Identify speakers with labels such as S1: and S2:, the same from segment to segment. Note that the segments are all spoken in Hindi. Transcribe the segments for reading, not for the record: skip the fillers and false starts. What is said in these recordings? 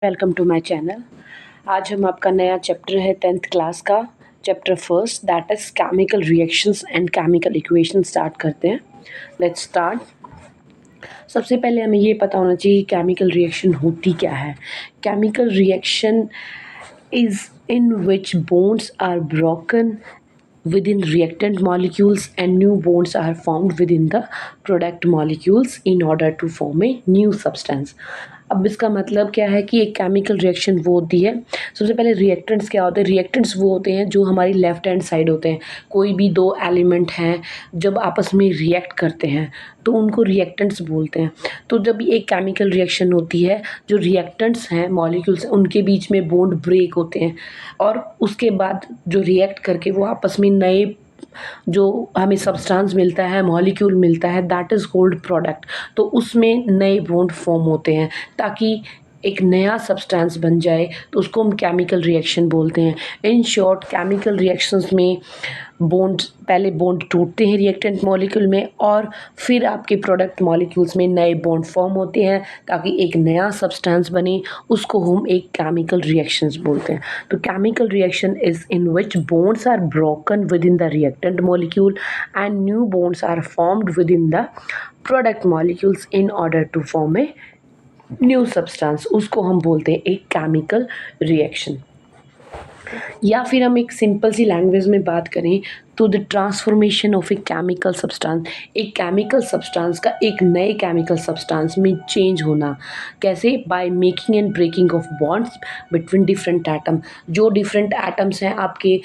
S1: Welcome to my channel. आज हम आपका नया चैप्टर है 10th क्लास का chapter first that is chemical reactions and chemical equation start करते हैं। Let's start. सबसे पहले हमें ये पता होना चाहिए केमिकल रिएक्शन होती क्या है। Chemical reaction is in which bonds are broken within reactant molecules and new bonds are formed within the product molecules in order to form a new substance। अब इसका मतलब क्या है कि एक केमिकल रिएक्शन वो होती है। सबसे पहले रिएक्टेंट्स क्या होते हैं। रिएक्टेंट्स वो होते हैं जो हमारी लेफ्ट हैंड साइड होते हैं। कोई भी दो एलिमेंट हैं जब आपस में रिएक्ट करते हैं तो उनको रिएक्टेंट्स बोलते हैं। तो जब एक केमिकल रिएक्शन होती है, जो रिएक्टेंट्स हैं मॉलिक्यूल्स उनके बीच में बॉन्ड ब्रेक होते हैं और उसके बाद जो रिएक्ट करके वो आपस में नए जो हमें सब्सटेंस मिलता है, मॉलिक्यूल मिलता है, दैट इज़ कॉल्ड प्रोडक्ट। तो उसमें नए बॉन्ड फॉर्म होते हैं ताकि एक नया सब्सटेंस बन जाए, तो उसको हम केमिकल रिएक्शन बोलते हैं। इन शॉर्ट केमिकल रिएक्शंस में पहले बॉन्ड टूटते हैं रिएक्टेंट मॉलिक्यूल में और फिर आपके प्रोडक्ट मॉलिक्यूल्स में नए बॉन्ड फॉर्म होते हैं ताकि एक नया सब्सटेंस बने, उसको हम एक केमिकल रिएक्शंस बोलते हैं। तो chemical reaction is in which bonds are broken within the reactant molecule and new bonds are formed within the product molecules in order to form a new substance. उसको हम बोलते हैं एक केमिकल रिएक्शन। या फिर हम एक सिंपल सी लैंग्वेज में बात करें तो the transformation of a chemical substance, एक केमिकल सब्सटेंस का एक नए केमिकल सब्सटेंस में चेंज होना। कैसे? By making and breaking of bonds between different atom. जो डिफरेंट एटम्स हैं आपके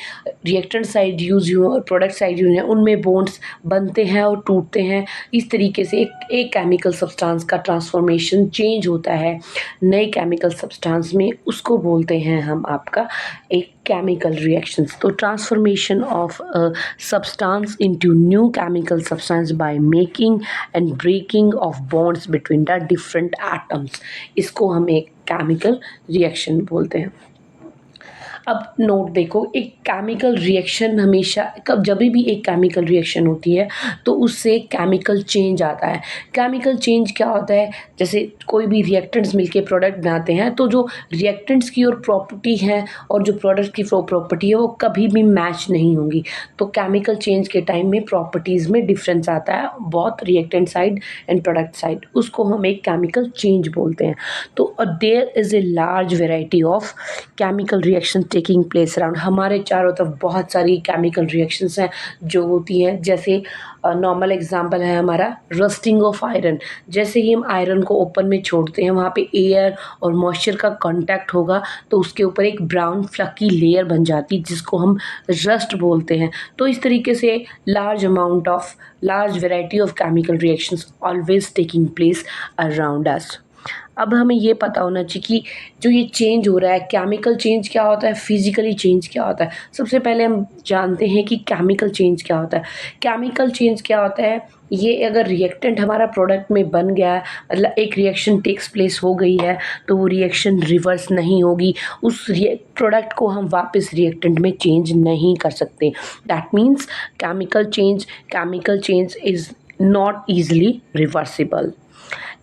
S1: रिएक्टेंट साइड यूज हुए और प्रोडक्ट साइड यूज हैं, उनमें बॉन्ड्स बनते हैं और टूटते हैं। इस तरीके से एक केमिकल सब्सटेंस का ट्रांसफॉर्मेशन चेंज होता है नए केमिकल सब्सटेंस में, उसको बोलते हैं हम आपका एक chemical reactions। तो transformation of a substance into new chemical substance by making and breaking of bonds between the different atoms, इसको हम एक chemical reaction बोलते हैं। अब नोट देखो, एक केमिकल रिएक्शन हमेशा जब भी एक केमिकल रिएक्शन होती है तो उससे केमिकल चेंज आता है। केमिकल चेंज क्या होता है? जैसे कोई भी रिएक्टेंट्स मिलके प्रोडक्ट बनाते हैं तो जो रिएक्टेंट्स की और प्रॉपर्टी है और जो प्रोडक्ट की प्रॉपर्टी है वो कभी भी मैच नहीं होंगी। तो केमिकल चेंज के टाइम में प्रॉपर्टीज़ में डिफरेंस आता है, बहुत reactant side and product side, उसको हम एक केमिकल चेंज बोलते हैं। तो there is a large variety of chemical reaction taking place around. हमारे चारों तरफ बहुत सारी केमिकल रिएक्शंस हैं जो होती हैं। जैसे नॉर्मल एग्जांपल है हमारा रस्टिंग ऑफ आयरन। जैसे ही हम आयरन को ओपन में छोड़ते हैं, वहाँ पे एयर और मॉइस्चर का कांटेक्ट होगा तो उसके ऊपर एक ब्राउन फ्लकी लेयर बन जाती है जिसको हम रस्ट बोलते हैं। तो इस तरीके से large variety of chemical reactions always taking place around us. अब हमें ये पता होना चाहिए कि जो ये चेंज हो रहा है, केमिकल चेंज क्या होता है, फिजिकली चेंज क्या होता है। सबसे पहले हम जानते हैं कि केमिकल चेंज क्या होता है। केमिकल चेंज क्या होता है? ये अगर रिएक्टेंट हमारा प्रोडक्ट में बन गया है, मतलब एक रिएक्शन टेक्स प्लेस हो गई है, तो वो रिएक्शन रिवर्स नहीं होगी। उस प्रोडक्ट को हम वापस रिएक्टेंट में चेंज नहीं कर सकते। That means chemical change is not easily reversible.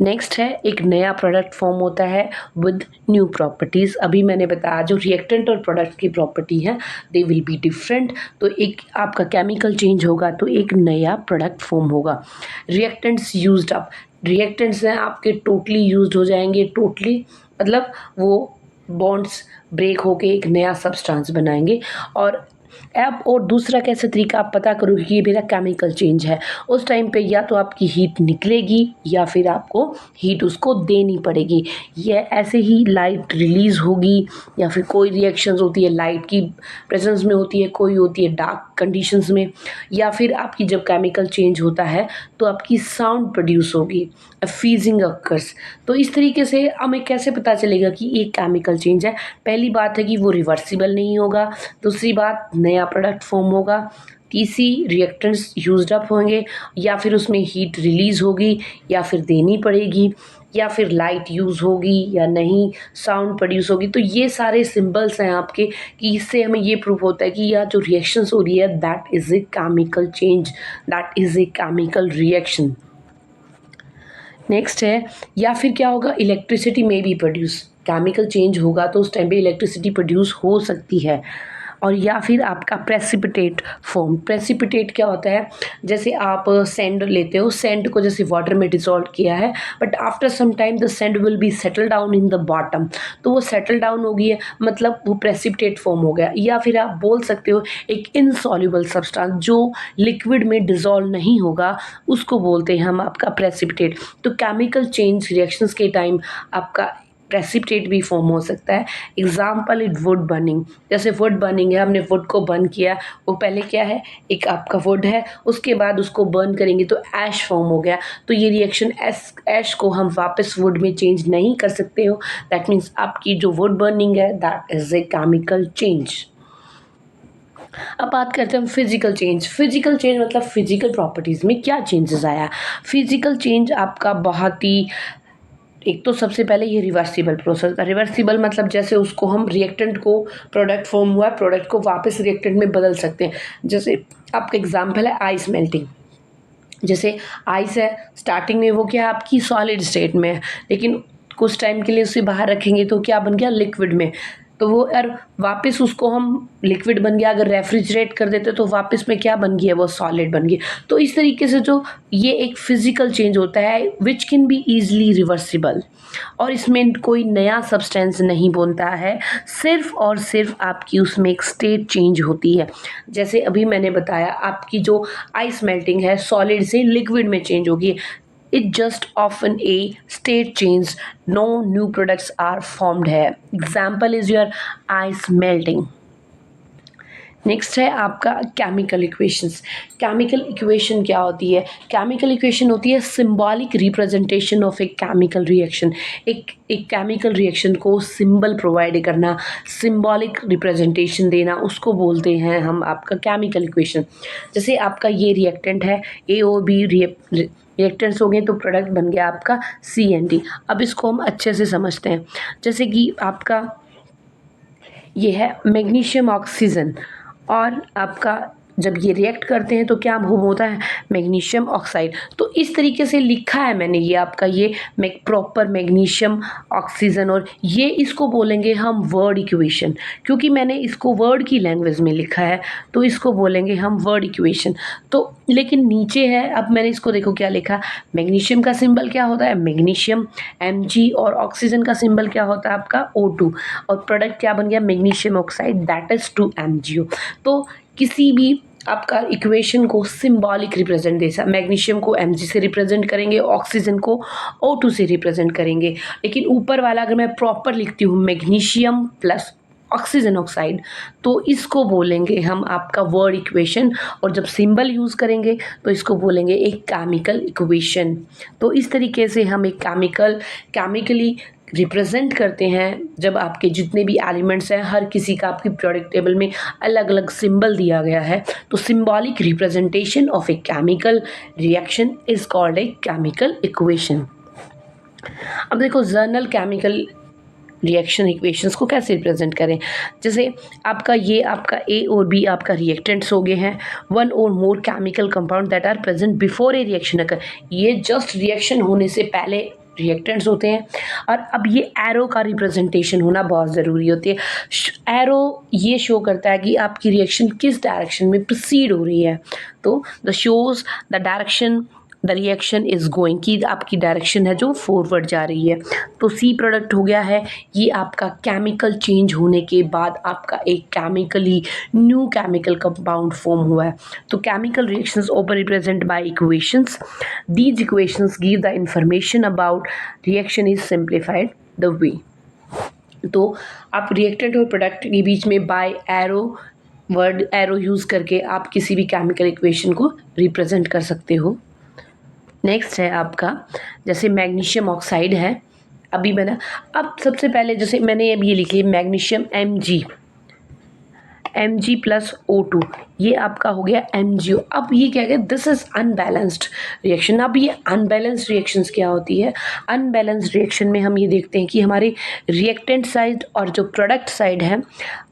S1: Next है एक नया प्रोडक्ट फॉर्म होता है विद न्यू प्रॉपर्टीज़। अभी मैंने बताया जो रिएक्टेंट और प्रोडक्ट की प्रॉपर्टी है दे विल बी डिफरेंट। तो एक आपका केमिकल चेंज होगा तो एक नया प्रोडक्ट फॉर्म होगा। रिएक्टेंट्स यूज्ड अप, रिएक्टेंट्स हैं आपके टोटली यूज्ड हो जाएंगे। टोटली मतलब वो बॉन्ड्स ब्रेक होके एक नया सब्सटेंस बनाएंगे। और दूसरा कैसे तरीका आप पता करोगे कि ये मेरा केमिकल चेंज है? उस टाइम पे या तो आपकी हीट निकलेगी या फिर आपको हीट उसको देनी पड़ेगी। ये ऐसे ही लाइट रिलीज़ होगी या फिर कोई रिएक्शंस होती है लाइट की प्रेजेंस में होती है, कोई होती है डार्क कंडीशंस में, या फिर आपकी जब केमिकल चेंज होता है तो आपकी साउंड प्रोड्यूस होगी, फीजिंग अकर्स। तो इस तरीके से हमें कैसे पता चलेगा कि एक केमिकल चेंज है? पहली बात है कि वो रिवर्सिबल नहीं होगा। दूसरी बात, नया प्रोडक्ट फॉर्म होगा। तीसरी, रिएक्टेंट्स यूज्ड अप होंगे या फिर उसमें हीट रिलीज़ होगी या फिर देनी पड़ेगी, या फिर लाइट यूज़ होगी या नहीं, साउंड प्रोड्यूस होगी। तो ये सारे सिंबल्स हैं आपके कि इससे हमें ये प्रूफ होता है कि यह जो रिएक्शंस हो रही है that is a chemical change, that is a chemical reaction. Next है, या फिर क्या होगा, इलेक्ट्रिसिटी में भी प्रोड्यूस। केमिकल चेंज होगा तो उस टाइम पे इलेक्ट्रिसिटी प्रोड्यूस हो सकती है। और या फिर आपका प्रेसिपिटेट फॉर्म। प्रेसिपिटेट क्या होता है, जैसे आप सैंड लेते हो, सैंड को जैसे वाटर में डिसॉल्व किया है, but after some time the sand will be settle down in the bottom, तो वो सेटल डाउन हो गई है, मतलब वो प्रेसिपिटेट फॉर्म हो गया। या फिर आप बोल सकते हो एक इनसॉल्युबल सब्सटेंस जो लिक्विड में डिसॉल्व नहीं होगा, उसको बोलते हैं हम आपका प्रेसिपिटेट। तो केमिकल चेंज रिएक्शंस के टाइम आपका प्रेसिपिटेट भी फॉर्म हो सकता है। एग्जाम्पल इट वुड बर्निंग, जैसे वुड बर्निंग है, हमने वुड को बर्न किया, वो पहले क्या है, एक आपका वुड है, उसके बाद उसको बर्न करेंगे तो ऐश फॉर्म हो गया। तो ये रिएक्शन ऐश को हम वापस वुड में चेंज नहीं कर सकते हो, दैट मीन्स आपकी जो वुड बर्निंग है that is a chemical change. अब बात करते हैं हम फिजिकल चेंज। फिजिकल चेंज मतलब फिजिकल प्रॉपर्टीज़ में क्या चेंजेस आया। फिजिकल चेंज आपका बहुत ही, एक तो सबसे पहले ये रिवर्सिबल प्रोसेस। रिवर्सिबल मतलब जैसे उसको हम रिएक्टेंट को, प्रोडक्ट फॉर्म हुआ है, प्रोडक्ट को वापस रिएक्टेंट में बदल सकते हैं। जैसे आपका एग्जांपल है आइस मेल्टिंग। जैसे आइस है, स्टार्टिंग में वो क्या आपकी सॉलिड स्टेट में है, लेकिन कुछ टाइम के लिए उसे बाहर रखेंगे तो क्या बन गया, लिक्विड में। तो वो यार वापस उसको हम लिक्विड बन गया, अगर रेफ्रिजरेट कर देते तो वापस में क्या बन गया, वो सॉलिड बन गया। तो इस तरीके से जो ये एक फिजिकल चेंज होता है which can be easily reversible, और इसमें कोई नया सब्सटेंस नहीं बनता है, सिर्फ और सिर्फ आपकी उसमें एक स्टेट चेंज होती है। जैसे अभी मैंने बताया आपकी जो आइस मेल्टिंग है, सॉलिड से लिक्विड में चेंज होगी, it just often a state change, no new products are formed है। example is your ice melting। Next है आपका केमिकल इक्वेशंस। केमिकल इक्वेशन क्या होती है, केमिकल इक्वेशन होती है symbolic representation of a chemical reaction. एक केमिकल रिएक्शन को सिंबल प्रोवाइड करना, सिंबॉलिक रिप्रेजेंटेशन देना, उसको बोलते हैं हम आपका केमिकल इक्वेशन। जैसे आपका ये रिएक्टेंट है, ए और बी रिएक्टेंट्स हो गए तो प्रोडक्ट बन गया आपका CND। अब इसको हम अच्छे से समझते हैं। जैसे कि आपका ये है मैग्नीशियम ऑक्सीजन, और आपका जब ये रिएक्ट करते हैं तो क्या होता है, मैग्नीशियम ऑक्साइड। तो इस तरीके से लिखा है मैंने ये आपका ये प्रॉपर मैग्नीशियम ऑक्सीजन, और ये इसको बोलेंगे हम वर्ड इक्वेशन, क्योंकि मैंने इसको वर्ड की लैंग्वेज में लिखा है तो इसको बोलेंगे हम वर्ड इक्वेशन। तो लेकिन नीचे है, अब मैंने इसको देखो क्या लिखा, मैग्नीशियम का सिंबल क्या होता है, मैग्नीशियम Mg, और ऑक्सीजन का सिंबल क्या होता है आपका O2, और प्रोडक्ट क्या बन गया, magnesium oxide, that is 2MgO। तो किसी भी आपका इक्वेशन को सिंबॉलिक रिप्रेजेंट दे, मैग्नीशियम को Mg से रिप्रेजेंट करेंगे, ऑक्सीजन को O2 से रिप्रेजेंट करेंगे। लेकिन ऊपर वाला अगर मैं प्रॉपर लिखती हूँ मैग्नीशियम प्लस ऑक्सीजन ऑक्साइड, तो इसको बोलेंगे हम आपका वर्ड इक्वेशन, और जब सिंबल यूज़ करेंगे तो इसको बोलेंगे एक केमिकल इक्वेशन। तो इस तरीके से हम एक केमिकली रिप्रेजेंट करते हैं। जब आपके जितने भी एलिमेंट्स हैं, हर किसी का आपकी प्रोडक्ट टेबल में अलग अलग सिंबल दिया गया है, तो symbolic representation of a chemical reaction is called a chemical equation. अब देखो जर्नल केमिकल रिएक्शन इक्वेशंस को कैसे रिप्रेजेंट करें। जैसे आपका ये आपका A और B आपका रिएक्टेंट्स हो गए हैं, वन और more chemical compound that are present before a reaction occur. ये जस्ट रिएक्शन होने से पहले रिएक्टेंट्स होते हैं। और अब ये एरो का रिप्रेजेंटेशन होना बहुत ज़रूरी होती है। एरो ये शो करता है कि आपकी रिएक्शन किस डायरेक्शन में प्रोसीड हो रही है। तो the shows the direction the reaction is going, की आपकी डायरेक्शन है जो फॉरवर्ड जा रही है। तो C प्रोडक्ट हो गया है, ये आपका केमिकल चेंज होने के बाद आपका एक chemically new chemical compound form हुआ है। तो chemical reactions over represent by equations, these equations give the information about reaction is simplified the way. तो आप रिएक्टेंट और प्रोडक्ट के बीच में बाय वर्ड एरो यूज़ करके आप किसी भी केमिकल इक्वेशन को रिप्रेजेंट कर सकते हो। नेक्स्ट है आपका, जैसे मैग्नीशियम ऑक्साइड है, अभी मैंने, अब सबसे पहले जैसे मैंने अब ये लिखी मैग्नीशियम Mg प्लस O2, ये आपका हो गया MgO। अब ये क्या है, दिस इज अनबैलेंस्ड रिएक्शन। अब ये अनबैलेंस्ड रिएक्शंस क्या होती है, अनबैलेंस्ड रिएक्शन में हम ये देखते हैं कि हमारे रिएक्टेंट साइड और जो प्रोडक्ट साइड है,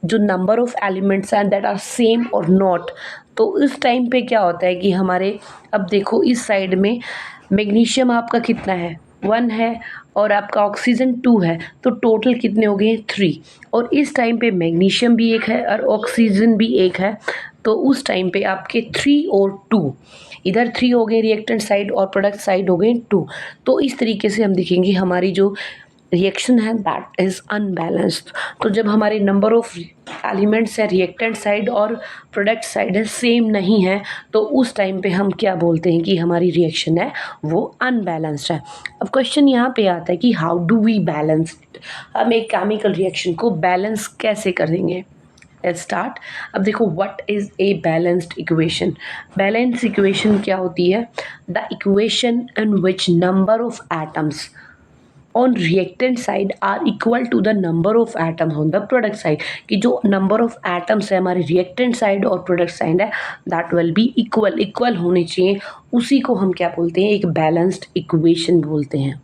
S1: जो नंबर ऑफ एलिमेंट्स हैं दैट आर सेम और नॉट। तो इस टाइम पे क्या होता है कि हमारे, अब देखो इस साइड में मैग्नीशियम आपका कितना है, 1 है और आपका ऑक्सीजन 2 है, तो टोटल कितने हो गए 3। और इस टाइम पे मैग्नीशियम भी एक है और ऑक्सीजन भी एक है, तो उस टाइम पे आपके 3 और 2, इधर 3 हो गए रिएक्टेंट साइड और प्रोडक्ट साइड हो गए 2। तो इस तरीके से हम देखेंगे हमारी जो रिएक्शन है दैट इज़ अनबैलेंस्ड। तो जब हमारे नंबर ऑफ एलिमेंट्स है रिएक्टेंट साइड और प्रोडक्ट साइड है सेम नहीं है, तो उस टाइम पे हम क्या बोलते हैं कि हमारी रिएक्शन है वो अनबैलेंस्ड है। अब क्वेश्चन यहाँ पे आता है कि how do we balance it, हम एक केमिकल रिएक्शन को बैलेंस कैसे करेंगे। Let's start. अब देखो what is a balanced equation. Balance equation क्या होती है, the equation in which number of atoms on reactant side are equal to the number of atoms on the product side, कि जो number of atoms है हमारे reactant side और product side है that will be equal होने चाहिए, उसी को हम क्या बोलते हैं, एक balanced equation बोलते हैं।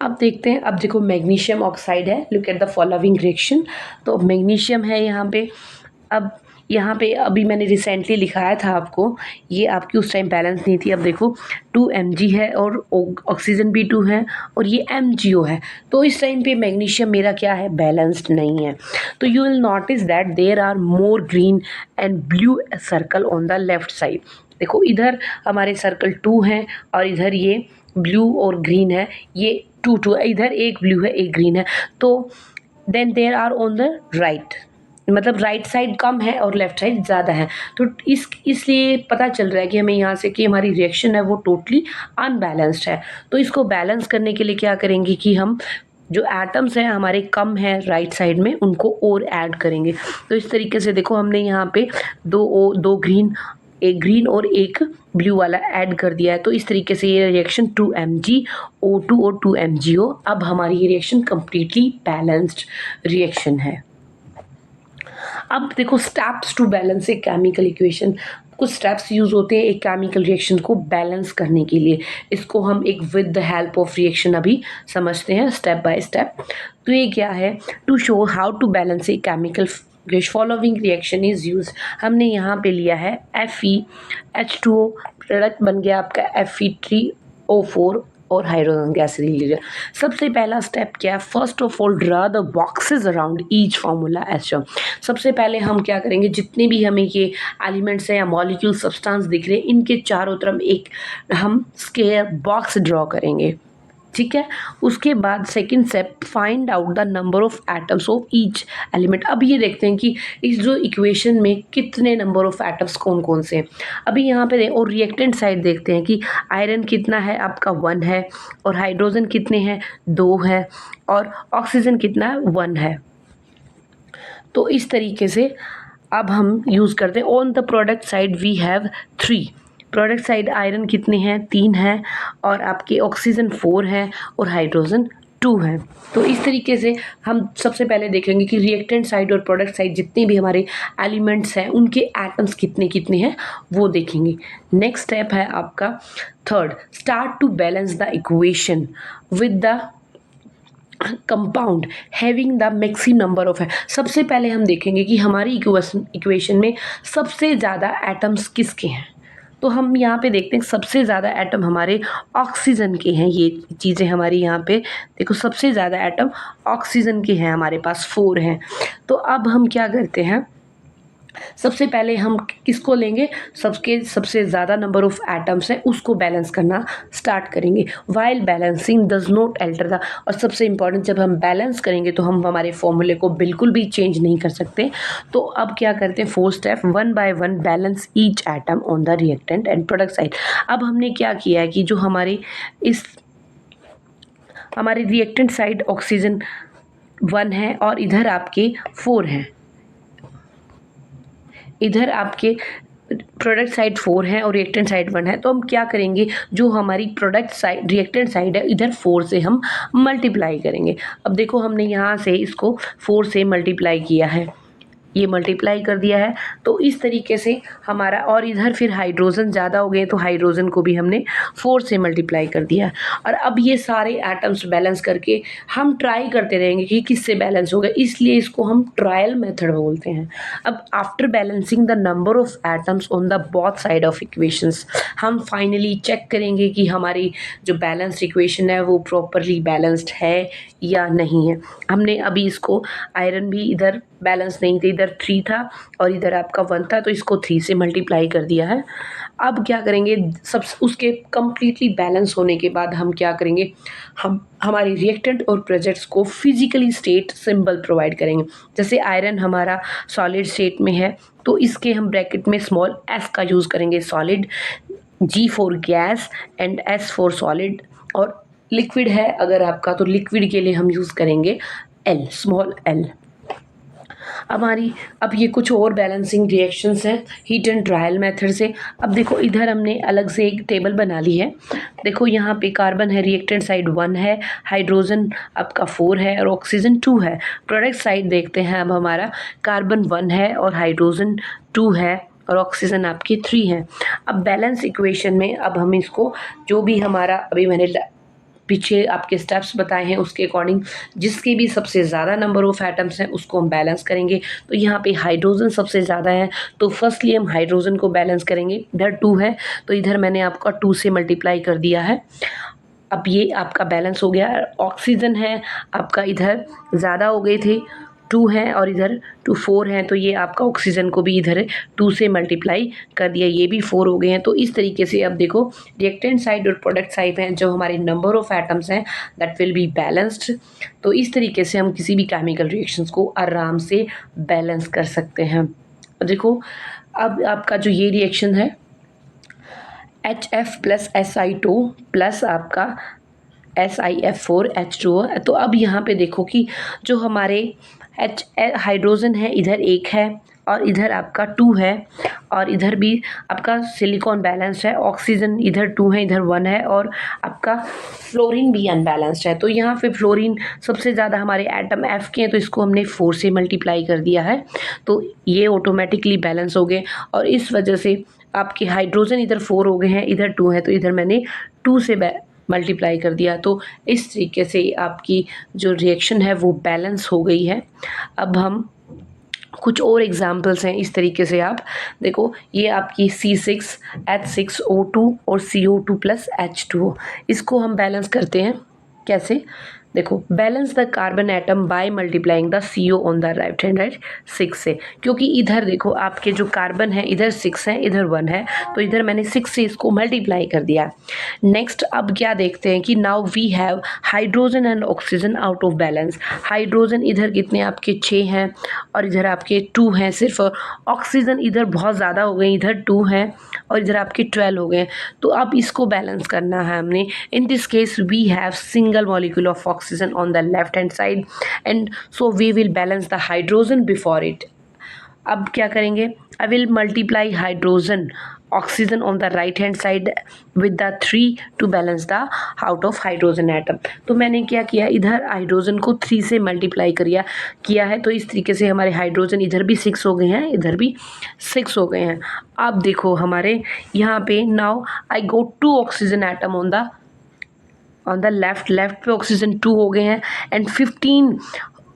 S1: अब देखते हैं, अब देखो मैग्नीशियम ऑक्साइड है, look at the following reaction. तो मैग्नीशियम है यहाँ पे, अब यहाँ पे अभी मैंने रिसेंटली लिखाया था आपको, ये आपकी उस टाइम बैलेंस नहीं थी। अब देखो 2 mg है और ऑक्सीजन भी 2 है और ये MgO है, तो इस टाइम पे मैग्नीशियम मेरा क्या है, बैलेंस्ड नहीं है। तो you will notice that there are more green and blue circle on the left side. देखो इधर हमारे सर्कल 2 हैं और इधर ये ब्लू और ग्रीन है, ये 2 इधर एक ब्लू है एक ग्रीन है। तो then there are on the right, मतलब राइट साइड कम है और लेफ्ट साइड ज़्यादा है। तो इसलिए पता चल रहा है कि हमें यहाँ से कि हमारी रिएक्शन है वो टोटली अनबैलेंस्ड है। तो इसको बैलेंस करने के लिए क्या करेंगे कि हम जो एटम्स हैं हमारे कम है राइट साइड में, उनको और ऐड करेंगे। तो इस तरीके से देखो हमने यहाँ पे दो ग्रीन, एक ग्रीन और एक ब्लू वाला ऐड कर दिया है। तो इस तरीके से ये रिएक्शन 2 MgO2 और 2 MgO, अब हमारी ये रिएक्शन कंप्लीटली बैलेंस्ड रिएक्शन है। अब देखो steps to balance a chemical equation, कुछ स्टेप्स यूज होते हैं एक केमिकल रिएक्शन को बैलेंस करने के लिए। इसको हम एक with the help of reaction अभी समझते हैं स्टेप बाय स्टेप। तो ये क्या है, to show how to balance a chemical following reaction is use. हमने यहाँ पे लिया है FeH2O, प्रोडक्ट बन गया आपका Fe3O4 और हाइड्रोजन गैस ले लीजिए। सबसे पहला स्टेप क्या है, first of all draw the boxes around each formula as shown. सबसे पहले हम क्या करेंगे, जितने भी हमें ये एलिमेंट्स हैं या मॉलिक्यूल सब्सटेंस दिख रहे हैं, इनके चारों तरफ एक हम स्क्वायर बॉक्स ड्रॉ करेंगे, ठीक है। उसके बाद second step, find out the number of atoms of each element. अब ये देखते हैं कि इस जो इक्वेशन में कितने नंबर ऑफ एटम्स कौन कौन से हैं। अभी यहाँ पे और रिएक्टेंट साइड देखते हैं कि आयरन कितना है आपका 1 है और हाइड्रोजन कितने हैं 2 है और ऑक्सीजन कितना है 1 है। तो इस तरीके से अब हम यूज़ करते हैं। On the product side we have 3, product side iron कितने हैं 3 है और आपके ऑक्सीजन 4 है और हाइड्रोजन 2 है। तो इस तरीके से हम सबसे पहले देखेंगे कि रिएक्टेंट साइड और प्रोडक्ट साइड जितने भी हमारे एलिमेंट्स हैं उनके एटम्स कितने कितने हैं वो देखेंगे। नेक्स्ट स्टेप है आपका third, start to balance the equation with the compound having the maximum number of है। सबसे पहले हम देखेंगे कि हमारी इक्वेशन में सबसे ज़्यादा एटम्स किसके हैं। तो हम यहाँ पे देखते हैं सबसे ज़्यादा एटम हमारे ऑक्सीजन के हैं। ये चीज़ें हमारी यहाँ पे देखो, सबसे ज़्यादा एटम ऑक्सीजन के हैं, हमारे पास 4 हैं। तो अब हम क्या करते हैं, सबसे पहले हम किसको लेंगे, सबसे ज़्यादा नंबर ऑफ एटम्स है उसको बैलेंस करना स्टार्ट करेंगे। While balancing does not alter the, और सबसे इंपॉर्टेंट, जब हम बैलेंस करेंगे तो हम हमारे फॉर्मूले को बिल्कुल भी चेंज नहीं कर सकते। तो अब क्या करते हैं, 4 step, 1 by 1 balance each atom on the reactant and product side. अब हमने क्या किया है कि जो हमारे रिएक्टेंट साइड ऑक्सीजन 1 है और इधर आपके 4 हैं, इधर आपके प्रोडक्ट साइड 4 है और रिएक्टेंट साइड 1 है। तो हम क्या करेंगे, जो हमारी प्रोडक्ट साइड रिएक्टेंट साइड है इधर 4 से हम मल्टीप्लाई करेंगे। अब देखो हमने यहाँ से इसको 4 से मल्टीप्लाई किया है, ये मल्टीप्लाई कर दिया है। तो इस तरीके से हमारा, और इधर फिर हाइड्रोजन ज़्यादा हो गए तो हाइड्रोजन को भी हमने 4 से मल्टीप्लाई कर दिया। और अब ये सारे एटम्स बैलेंस करके हम ट्राई करते रहेंगे कि किससे बैलेंस होगा, इसलिए इसको हम ट्रायल मेथड बोलते हैं। अब after balancing the number of atoms on the both side of equations, हम फाइनली चेक करेंगे कि हमारी जो बैलेंस्ड इक्वेशन है वो प्रॉपरली बैलेंस्ड है या नहीं है। हमने अभी इसको, आयरन भी इधर बैलेंस नहीं था, इधर 3 था और इधर आपका 1 था, तो इसको 3 से मल्टीप्लाई कर दिया है। अब क्या करेंगे, सब उसके कम्प्लीटली बैलेंस होने के बाद हम क्या करेंगे, हम हमारे रिएक्टेंट और प्रोडक्ट्स को फिजिकली स्टेट सिंबल प्रोवाइड करेंगे। जैसे आयरन हमारा सॉलिड स्टेट में है तो इसके हम ब्रैकेट में स्मॉल s का यूज़ करेंगे solid, G for gas and S for solid, और लिक्विड है अगर आपका तो लिक्विड के लिए हम यूज़ करेंगे L, स्मॉल l। अब ये कुछ और बैलेंसिंग रिएक्शंस हैं हीट एंड ट्रायल मेथड से। अब देखो इधर हमने अलग से एक टेबल बना ली है। देखो यहाँ पे कार्बन है, रिएक्टेंट साइड 1 है, हाइड्रोजन आपका 4 है और ऑक्सीजन 2 है। प्रोडक्ट साइड देखते हैं, अब हमारा कार्बन 1 है और हाइड्रोजन 2 है और ऑक्सीजन आपकी 3 है। अब बैलेंस इक्वेशन में अब हम इसको, जो भी हमारा अभी मैंने पीछे आपके स्टेप्स बताए हैं उसके अकॉर्डिंग जिसके भी सबसे ज़्यादा नंबर ऑफ एटम्स हैं उसको हम बैलेंस करेंगे। तो यहाँ पे हाइड्रोजन सबसे ज़्यादा है तो फर्स्टली हम हाइड्रोजन को बैलेंस करेंगे। इधर 2 है तो इधर मैंने आपका 2 से मल्टीप्लाई कर दिया है। अब ये आपका बैलेंस हो गया। ऑक्सीजन है आपका, इधर ज़्यादा हो गए थे, 2 हैं और इधर 2 4 हैं, तो ये आपका ऑक्सीजन को भी इधर 2 से मल्टीप्लाई कर दिया, ये भी 4 हो गए हैं। तो इस तरीके से अब देखो रिएक्टेंट साइड और प्रोडक्ट साइड हैं, जो हमारे नंबर ऑफ एटम्स हैं दैट विल बी बैलेंस्ड। तो इस तरीके से हम किसी भी केमिकल रिएक्शंस को आराम से बैलेंस कर सकते हैं। देखो अब आपका जो ये रिएक्शन है HF प्लस SI2 प्लस आपका SiF4H2O, तो अब यहाँ पे देखो कि जो हमारे हाइड्रोजन है इधर 1 है और इधर आपका 2 है और इधर भी आपका सिलिकॉन बैलेंस है। ऑक्सीजन इधर 2 है, इधर 1 है और आपका फ्लोरीन भी अनबैलेंस्ड है। तो यहाँ पे फ्लोरीन सबसे ज़्यादा हमारे एटम F के हैं तो इसको हमने 4 से मल्टीप्लाई कर दिया है, तो ये ऑटोमेटिकली बैलेंस हो गए। और इस वजह से आपके हाइड्रोजन इधर 4 हो गए हैं, इधर 2 है, तो इधर मैंने 2 से मल्टीप्लाई कर दिया। तो इस तरीके से आपकी जो रिएक्शन है वो बैलेंस हो गई है। अब हम कुछ और एग्जाम्पल्स हैं इस तरीके से, आप देखो ये आपकी C6H6O2 और CO2 प्लस H2O, इसको हम बैलेंस करते हैं कैसे, देखो balance the carbon atom by multiplying the CO on the right hand right 6 से, क्योंकि इधर देखो आपके जो कार्बन है इधर 6 है इधर 1 है, तो इधर मैंने 6 से इसको मल्टीप्लाई कर दिया। नेक्स्ट अब क्या देखते हैं कि now we have hydrogen and oxygen out of balance. Hydrogen इधर कितने आपके 6 हैं और इधर आपके 2 हैं सिर्फ, ऑक्सीजन इधर बहुत ज़्यादा हो गए, इधर 2 हैं और इधर आपके 12 हो गए। तो अब इसको बैलेंस करना है हमने। In this case we have single molecule of oxygen on the left hand side and so we will balance the hydrogen before it. अब क्या करेंगे, I will multiply hydrogen oxygen on the right hand side with the 3 to balance the out of hydrogen atom. तो मैंने क्या किया, इधर हाइड्रोजन को 3 से मल्टीप्लाई किया है, तो इस तरीके से हमारे हाइड्रोजन इधर भी 6 हो गए हैं, इधर भी 6 हो गए हैं। अब देखो हमारे यहाँ पे now I go 2 oxygen atom on the left पे ऑक्सीजन 2 हो गए हैं and 15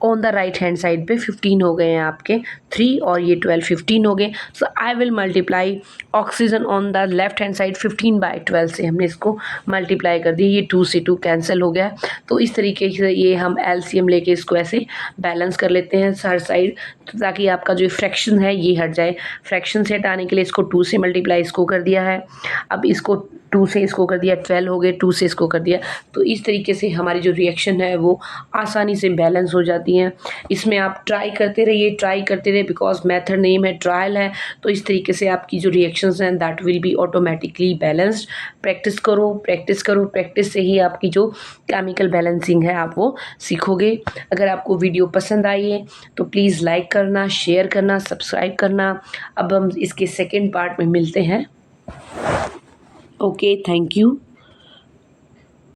S1: on the right hand side पे 15 हो गए हैं आपके 3 और ये 12 15 हो गए। So I will multiply oxygen on the left hand side 15/12 से हमने इसको मल्टीप्लाई कर दिया, ये 2 से 2 कैंसिल हो गया। तो इस तरीके से ये हम एलसीएम लेके इसको ऐसे बैलेंस कर लेते हैं हर साइड, ताकि आपका जो फ्रैक्शन है ये हट जाए। फ्रैक्शन से हटाने के लिए इसको 2 से मल्टीप्लाई इसको कर दिया है, अब इसको 2 से इसको कर दिया 12 हो गए, 2 से इसको कर दिया। तो इस तरीके से हमारी जो रिएक्शन है वो आसानी से बैलेंस हो जाती हैं। इसमें आप ट्राई करते रहिए बिकॉज मेथड नेम है, ट्रायल है। तो इस तरीके से आपकी जो रिएक्शंस हैं that will be automatically balanced. Practice से ही आपकी जो केमिकल बैलेंसिंग है आप वो सीखोगे। अगर आपको वीडियो पसंद आई है तो प्लीज़ लाइक करना, शेयर करना, सब्सक्राइब करना। अब हम इसके सेकेंड पार्ट में मिलते हैं। Okay, thank you.